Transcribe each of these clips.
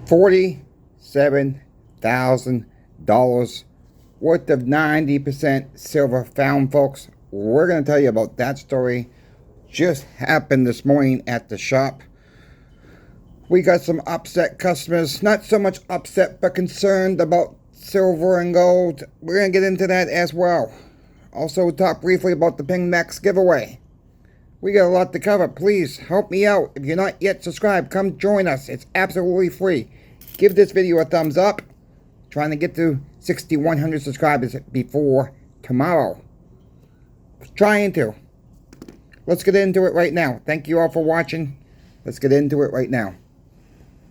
$47,000 worth of 90% silver found, folks. We're going to tell you about that story. Just happened this morning at the shop. We got some upset customers. Not so much upset, but concerned about silver and gold. We're going to get into that as well. Also talk briefly about the Ping Max giveaway. We got a lot to cover. Please help me out. If you're not yet subscribed, come join us. It's absolutely free. Give this video a thumbs up. Trying to get to 6,100 subscribers before tomorrow. Trying to. Let's get into it right now. Thank you all for watching. Let's get into it right now.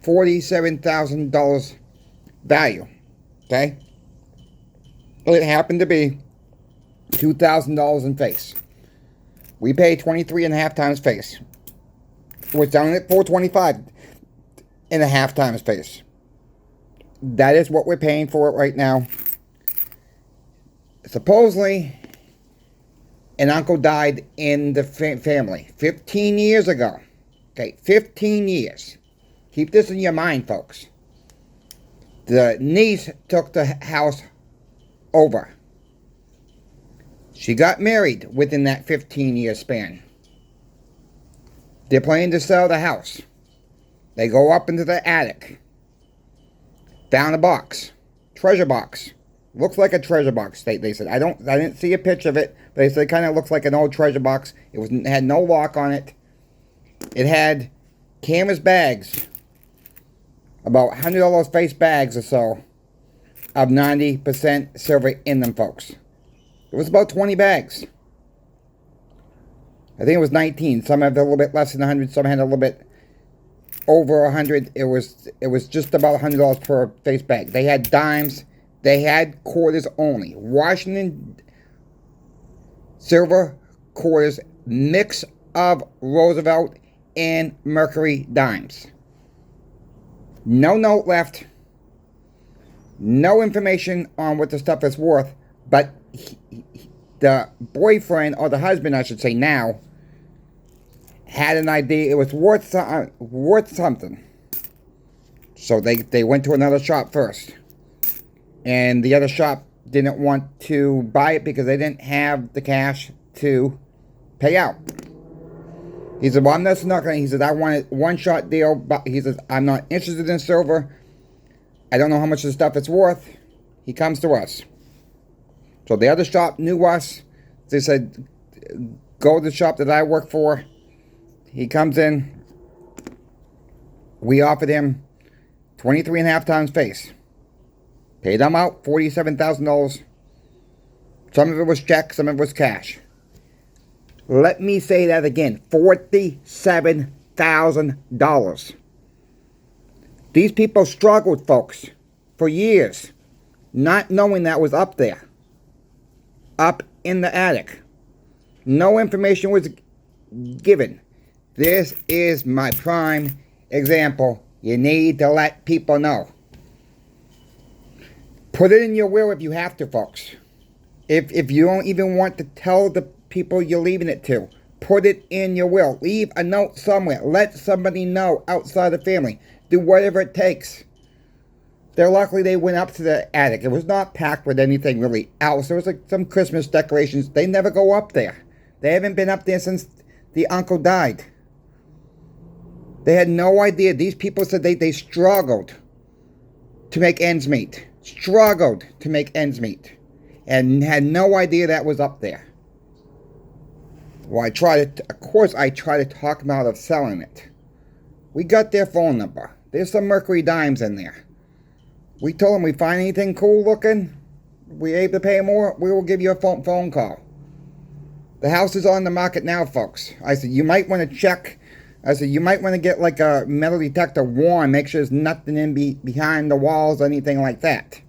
$47,000 value. Okay? Well, it happened to be $2,000 in face. We paid 23.5 times face. We're selling it for 25.5 times face. That is what we're paying for it right now. Supposedly, an uncle died in the family 15 years ago. Okay, 15 years. Keep this in your mind, folks. The niece took the house over. She got married within that 15-year span. They're planning to sell the house. They go up into the attic. Found a box. Treasure box. Looks like a treasure box, they said. I didn't see a picture of it, but they said it kind of looks like an old treasure box. It had no lock on it. It had canvas bags. About $100 face bags or so of 90% silver in them, folks. It was about 20 bags. I think it was 19. Some had a little bit less than 100. Some had a little bit over 100. It was just about $100 per face bag. They had dimes. They had quarters only. Washington silver quarters, mix of Roosevelt and Mercury dimes. No note left. No information on what the stuff is worth, but the boyfriend, or the husband I should say now, had an idea it was worth something. So they went to another shop first. And the other shop didn't want to buy it because they didn't have the cash to pay out. He said, well, I'm not going to. He said, I want a one-shot deal. But he says, I'm not interested in silver. I don't know how much of the stuff it's worth. He comes to us. So the other shop knew us. They said, go to the shop that I work for. He comes in. We offered him 23.5 times face. Paid him out $47,000. Some of it was check, some of it was cash. Let me say that again. $47,000. These people struggled, folks, for years, not knowing that was up there. Up in the attic. No information was given. This is my prime example. You need to let people know. Put it in your will if you have to, folks. If you don't even want to tell the people you're leaving it to, put it in your will. Leave a note somewhere. Let somebody know outside the family. Do whatever it takes. They're luckily they went up to the attic. It was not packed with anything really else. There was like some Christmas decorations. They never go up there. They haven't been up there since the uncle died. They had no idea. These people said they struggled to make ends meet. Struggled to make ends meet. And had no idea that was up there. Well, of course I try to talk them out of selling it. We got their phone number. There's some Mercury dimes in there. We told them we find anything cool looking, we able to pay more, we will give you a phone call. The house is on the market now, folks. I said, you might want to check. I said, you might want to get like a metal detector wand, make sure there's nothing in behind the walls or anything like that.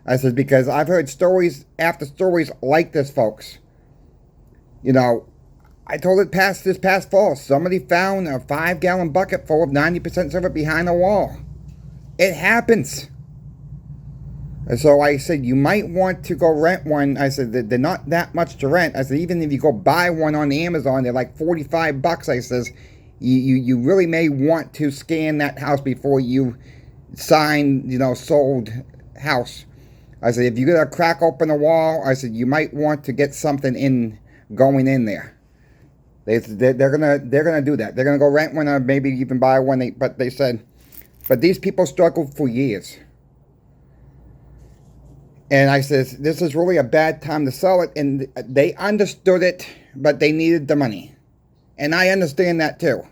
I said, because I've heard stories after stories like this, folks. You know, I told it this past fall, somebody found a 5-gallon bucket full of 90% silver behind the wall. It happens. And so I said, you might want to go rent one. I said, they're not that much to rent. I said, even if you go buy one on Amazon, they're like $45. I says, you really may want to scan that house before you signed, sold house. I said, if you're going to crack open a wall, I said, you might want to get something going in there. They're gonna do that. They're gonna go rent one or maybe even buy one. But they said, but these people struggled for years. And I said, this is really a bad time to sell it. And they understood it, but they needed the money. And I understand that too.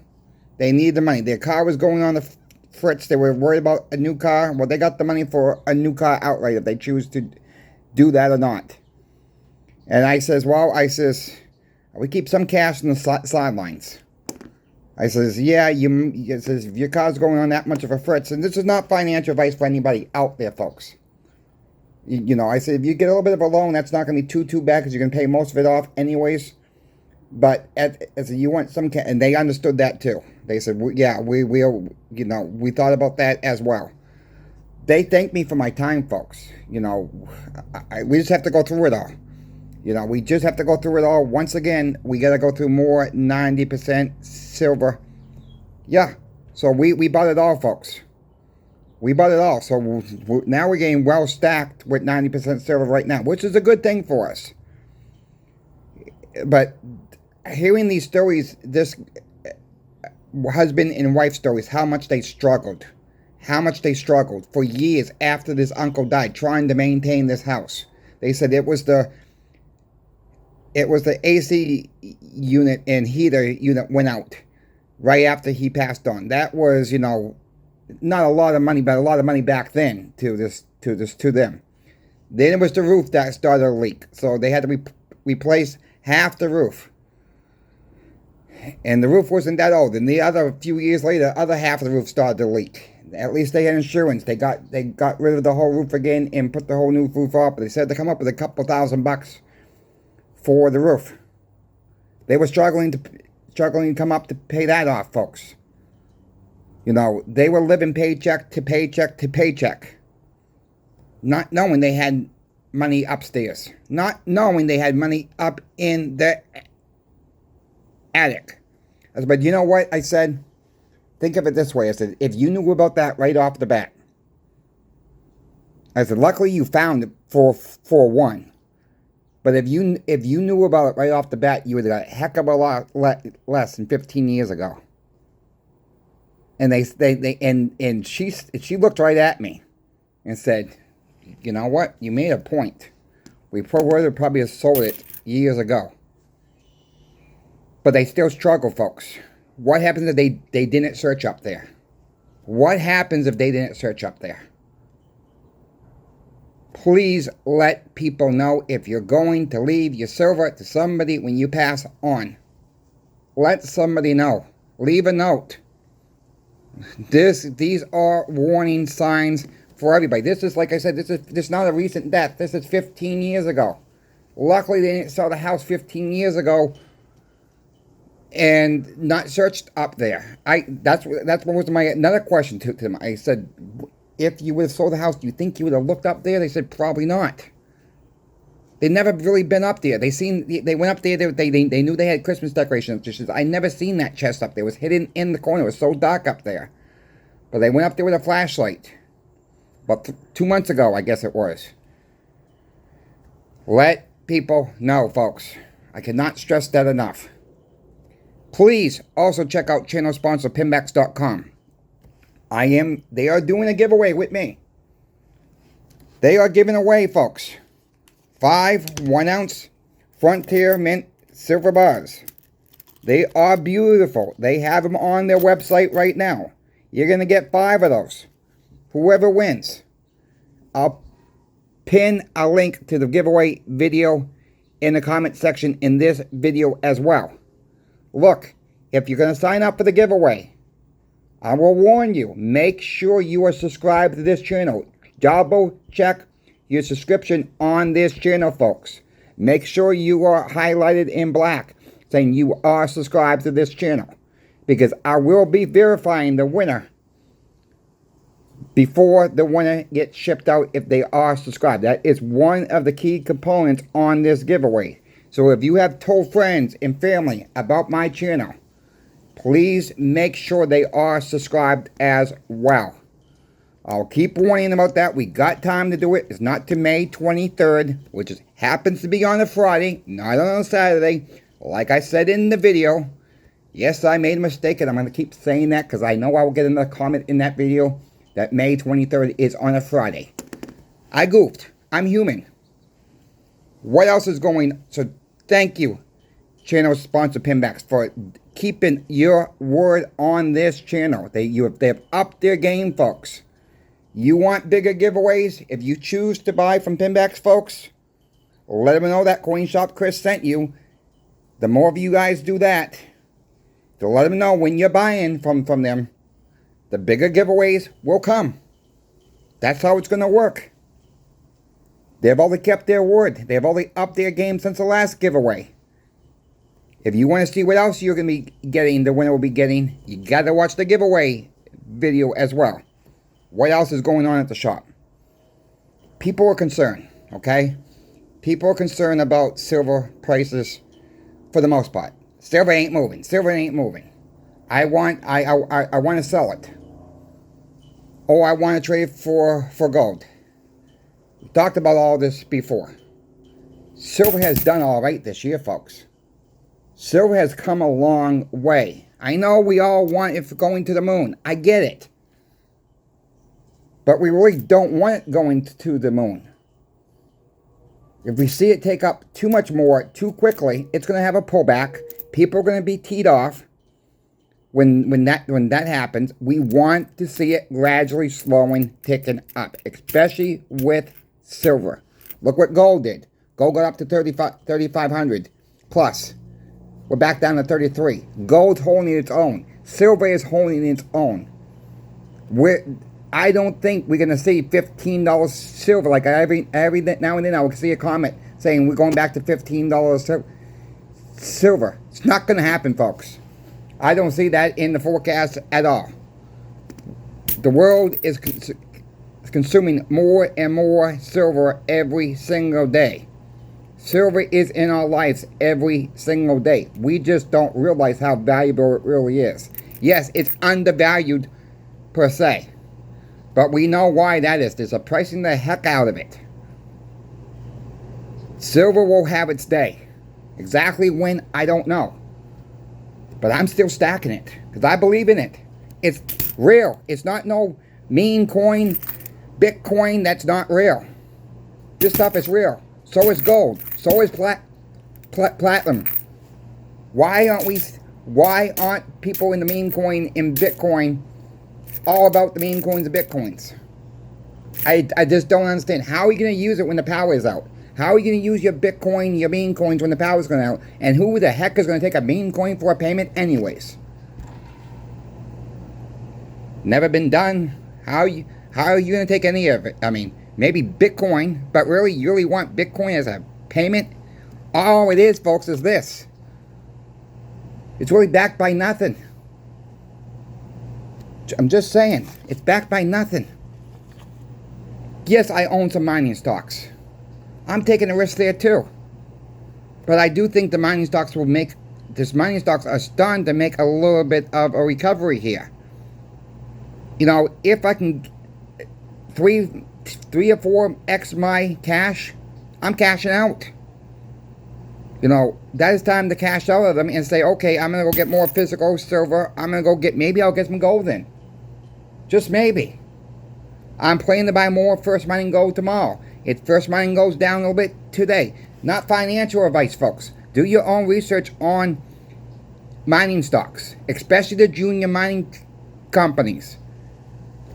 They needed the money. Their car was going on the fritz. They were worried about a new car. Well, they got the money for a new car outright if they choose to do that or not. And I says, we keep some cash in the sidelines. I says, yeah, if your car's going on that much of a fritz, and this is not financial advice for anybody out there, folks. I said, if you get a little bit of a loan, that's not going to be too bad because you're going to pay most of it off anyways. But I said, you want some cash, and they understood that too. They said, we thought about that as well. They thanked me for my time, folks. We just have to go through it all. We just have to go through it all. Once again, we got to go through more 90% silver. Yeah. So we bought it all, folks. We bought it all. So now we're getting well stacked with 90% silver right now, which is a good thing for us. But hearing these stories, this husband and wife stories, how much they struggled for years after this uncle died, trying to maintain this house. They said it was the AC unit and heater unit went out right after he passed on. That was, not a lot of money, but a lot of money back then to them. Then it was the roof that started a leak. So they had to replace half the roof. And the roof wasn't that old. And the other few years later, the other half of the roof started to leak. At least they had insurance. They got rid of the whole roof again and put the whole new roof up. But they said to come up with a couple $1,000 for the roof. They were struggling to come up to pay that off, folks. They were living paycheck to paycheck to paycheck. Not knowing they had money upstairs. Not knowing they had money up in the attic. I said, but you know what? I said, think of it this way. I said, if you knew about that right off the bat. I said, luckily you found it for one. But if you knew about it right off the bat, you would have got a heck of a lot less than 15 years ago. And she looked right at me and said, you know what? You made a point. We would probably have sold it years ago. But they still struggle, folks. What happens if they didn't search up there? What happens if they didn't search up there? Please let people know if you're going to leave your silver to somebody when you pass on. Let somebody know. Leave a note. These are warning signs for everybody. This is, like I said, this is not a recent death. This is 15 years ago. Luckily, they didn't sell the house 15 years ago and not searched up there. That's what was my another question to them. I said, if you would have sold the house, do you think you would have looked up there? They said, probably not. They'd never really been up there. They went up there. They knew they had Christmas decorations. She says, I never seen that chest up there. It was hidden in the corner. It was so dark up there. But they went up there with a flashlight. But 2 months ago, I guess it was. Let people know, folks. I cannot stress that enough. Please also check out channel sponsor Pinbacks.com. They are doing a giveaway with me. They are giving away, folks, 5 1-ounce Frontier Mint silver bars. They are beautiful. They have them on their website right now. You're going to get 5 of those. Whoever wins. I'll pin a link to the giveaway video in the comment section in this video as well. Look, if you're going to sign up for the giveaway, I will warn you, make sure you are subscribed to this channel. Double check your subscription on this channel, folks. Make sure you are highlighted in black saying you are subscribed to this channel, because I will be verifying the winner before the winner gets shipped out if they are subscribed. That is one of the key components on this giveaway. So if you have told friends and family about my channel, please make sure they are subscribed as well. I'll keep warning about that. We got time to do it. It's not to May 23rd, which happens to be on a Friday, not on a Saturday. Like I said in the video, yes, I made a mistake, and I'm going to keep saying that because I know I will get another comment in that video that May 23rd is on a Friday. I goofed. I'm human. What else is going on? So thank you, channel sponsor Pinbacks, for keeping your word on this channel. They've upped their game, folks. You want bigger giveaways? If you choose to buy from Pinbacks, folks, let them know that Coin Shop Chris sent you. The more of you guys do that, to let them know when you're buying from them, the bigger giveaways will come. That's how it's going to work. They've already kept their word. They've already upped their game since the last giveaway. If you want to see what else you're going to be getting, the winner will be getting, you got to watch the giveaway video as well. What else is going on at the shop? People are concerned, okay? People are concerned about silver prices for the most part. Silver ain't moving. Silver ain't moving. I want to sell it. Or I want to trade for gold. We talked about all this before. Silver has done all right this year, folks. Silver has come a long way. I know we all want it going to the moon. I get it. But we really don't want it going to the moon. If we see it take up too much more too quickly, it's going to have a pullback. People are going to be teed off when that happens. We want to see it gradually slowing, ticking up, especially with silver. Look what gold did. Gold got up to 3,500 plus. We're back down to 33. Gold's holding its own. Silver is holding its own. I don't think we're going to see $15 silver. Like every now and then I will see a comment saying we're going back to $15 silver. It's not going to happen, folks. I don't see that in the forecast at all. The world is consuming more and more silver every single day. Silver is in our lives every single day. We just don't realize how valuable it really is. Yes, it's undervalued per se. But we know why that is. There's a pricing the heck out of it. Silver will have its day. Exactly when, I don't know. But I'm still stacking it. Because I believe in it. It's real. It's not no meme coin, Bitcoin that's not real. This stuff is real. So is gold. So is platinum. Why aren't people in the meme coin in Bitcoin all about the meme coins and Bitcoins? I just don't understand. How are you going to use it when the power is out? How are you going to use your Bitcoin, your meme coins when the power is going out? And who the heck is going to take a meme coin for a payment anyways? Never been done. How are you going to take any of it? I mean, maybe Bitcoin, but really, you really want Bitcoin as a payment? All it is, folks, is this. It's really backed by nothing. I'm just saying, it's backed by nothing. Yes, I own some mining stocks. I'm taking a risk there too. But I do think the mining stocks mining stocks are starting to make a little bit of a recovery here. You know, if I can 3 or 4x my cash, I'm cashing out. You know, that is time to cash out of them and say, okay, I'm going to go get more physical silver. I'm going to go maybe I'll get some gold in. Just maybe. I'm planning to buy more First Mining Gold tomorrow. If First Mining goes down a little bit today. Not financial advice, folks. Do your own research on mining stocks, especially the junior mining companies.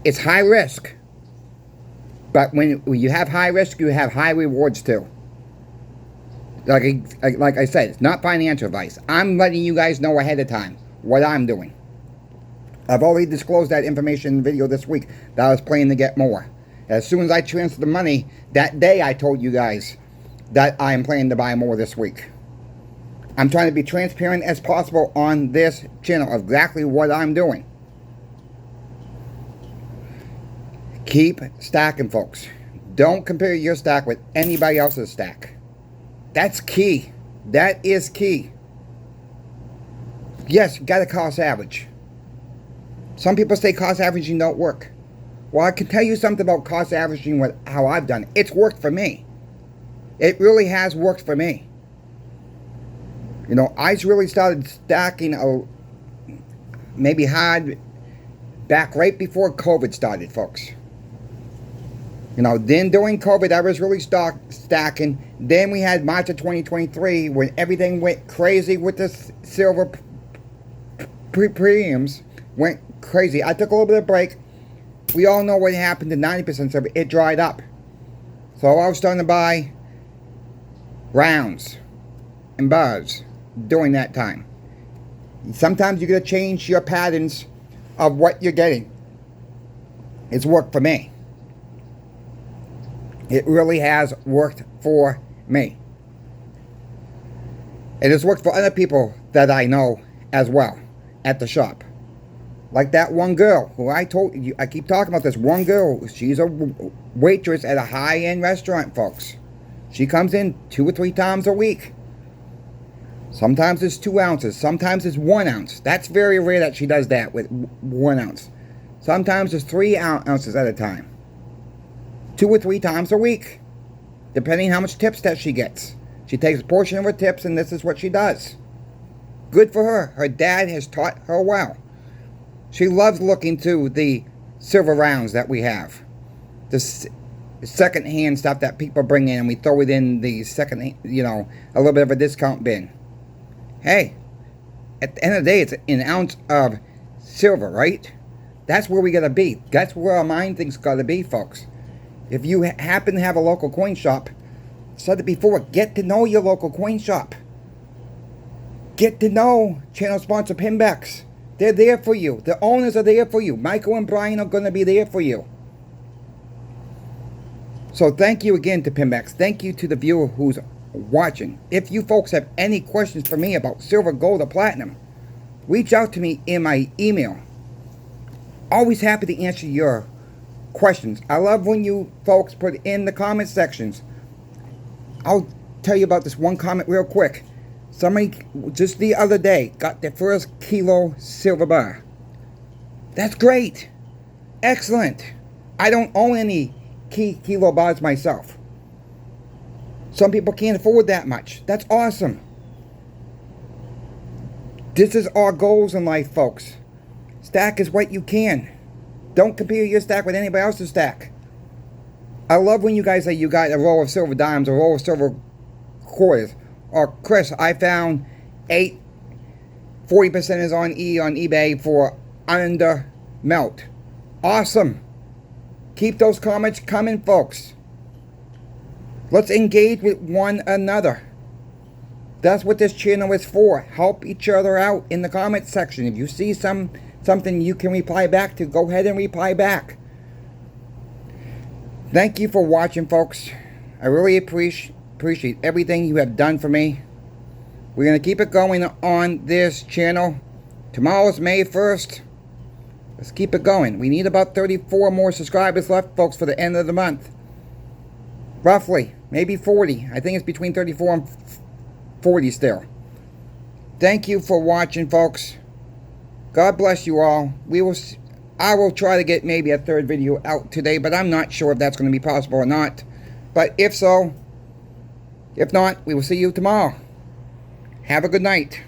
It's high risk. But when you have high risk, you have high rewards too. Like I said, it's not financial advice. I'm letting you guys know ahead of time what I'm doing. I've already disclosed that information in the video this week that I was planning to get more. As soon as I transfer the money, that day I told you guys that I am planning to buy more this week. I'm trying to be transparent as possible on this channel of exactly what I'm doing. Keep stacking, folks. Don't compare your stack with anybody else's stack. That's key. That is key. Yes, you got to cost average. Some people say cost averaging don't work. Well, I can tell you something about cost averaging with how I've done it. It's worked for me. It really has worked for me. You know, I really started stacking maybe hard back right before COVID started, folks. You know, then during COVID, I was really stacking. Then we had March of 2023 when everything went crazy with the silver premiums. Went crazy. I took a little bit of break. We all know what happened to 90% silver. It dried up. So I was starting to buy rounds and bars during that time. Sometimes you gotta change your patterns of what you're getting. It's worked for me. It really has worked for me. It has worked for other people that I know as well at the shop. Like that one girl who I told you, I keep talking about this one girl. She's a waitress at a high-end restaurant, folks. She comes in 2 or 3 times a week. Sometimes it's 2 ounces. Sometimes it's 1 ounce. That's very rare that she does that with 1 ounce. Sometimes it's 3 ounces at a time. 2 or 3 times a week, depending how much tips that she gets. She takes a portion of her tips, and this is what she does. Good for her. Her dad has taught her well. She loves looking to the silver rounds that we have. The second-hand stuff that people bring in, and we throw it in the second, you know, a little bit of a discount bin. Hey, at the end of the day, it's an ounce of silver, right? That's where we gotta be. That's where our mind thinks gotta be, folks. If you happen to have a local coin shop, I said it before, get to know your local coin shop. Get to know channel sponsor Pinbacks. They're there for you. The owners are there for you. Michael and Brian are going to be there for you. So thank you again to Pinbacks. Thank you to the viewer who's watching. If you folks have any questions for me about silver, gold, or platinum, reach out to me in my email. Always happy to answer your questions. I love when you folks put in the comment sections. I'll tell you about this one comment real quick. Somebody just the other day got their first kilo silver bar. That's great. Excellent. I don't own any kilo bars myself. Some people can't afford that much. That's awesome. This is our goals in life, folks. Stack is what you can. Don't compare your stack with anybody else's stack. I love when you guys say you got a roll of silver dimes, a roll of silver quarters. Or, Chris, I found 8 40% on eBay for under melt. Awesome. Keep those comments coming, folks. Let's engage with one another. That's what this channel is for. Help each other out in the comment section. If you see something you can reply back to, go ahead and reply back. Thank you for watching, folks. I really appreciate everything you have done for me. We're going to keep it going on this channel. Tomorrow's May 1st. Let's keep it going. We need about 34 more subscribers left, folks, for the end of the month. Roughly. Maybe 40. I think it's between 34 and 40 still. Thank you for watching, folks. God bless you all. I will try to get maybe a 3rd video out today, but I'm not sure if that's going to be possible or not. But if so, if not, we will see you tomorrow. Have a good night.